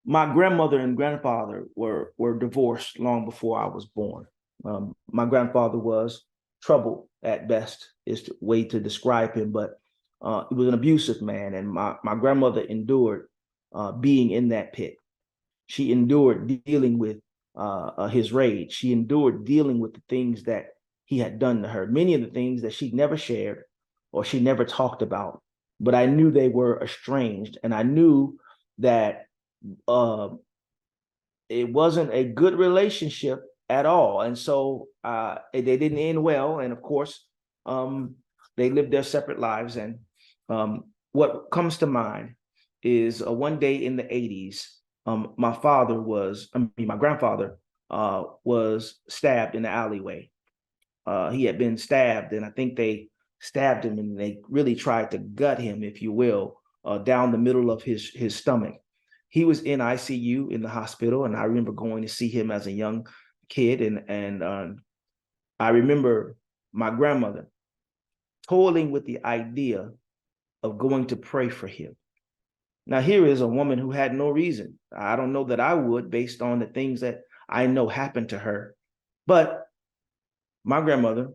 My grandmother and grandfather were divorced long before I was born. My grandfather was troubled at best, is the way to describe him, but he was an abusive man, and my grandmother endured being in that pit. She endured dealing with his rage. She endured dealing with the things that he had done to her, many of the things that she never shared or she never talked about. But I knew they were estranged, and I knew that uh, it wasn't a good relationship at all. And so they didn't end well. And of course, they lived their separate lives. And what comes to mind is one day in the 80s, my grandfather was stabbed in the alleyway. He had been stabbed, and I think they stabbed him and they really tried to gut him, if you will, down the middle of his stomach. He was in ICU in the hospital, and I remember going to see him as a young kid, and I remember my grandmother toiling with the idea of going to pray for him. Now, here is a woman who had no reason. I don't know that I would, based on the things that I know happened to her. But my grandmother,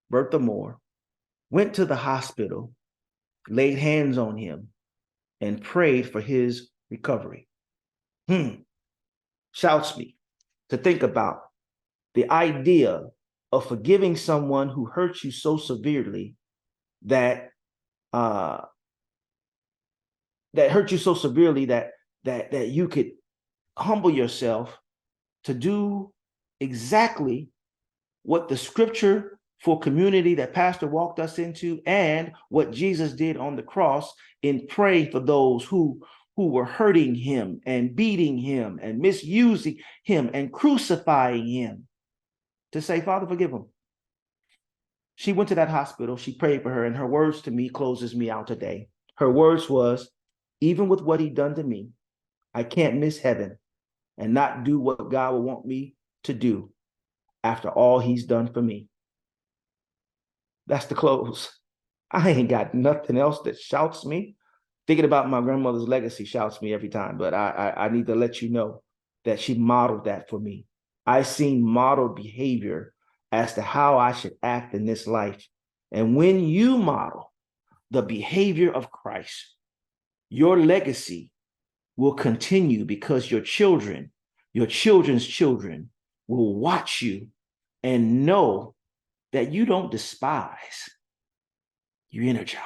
Bertha Moore, went to the hospital, laid hands on him, and prayed for his recovery. Shouts me to think about the idea of forgiving someone who hurt you so severely that uh, that hurt you so severely that you could humble yourself to do exactly what the scripture for community that Pastor walked us into and what Jesus did on the cross in praying for those who were hurting him and beating him and misusing him and crucifying him, to say, Father, forgive them. She went to that hospital, she prayed for her, and her words to me closes me out today. Her words was, even with what he done to me, I can't miss heaven and not do what God would want me to do after all he's done for me. That's the close. I ain't got nothing else that shouts me. Thinking about my grandmother's legacy shouts me every time, but I need to let you know that she modeled that for me. I seen modeled behavior as to how I should act in this life. And when you model the behavior of Christ, your legacy will continue because your children, your children's children will watch you and know that you don't despise, you energize.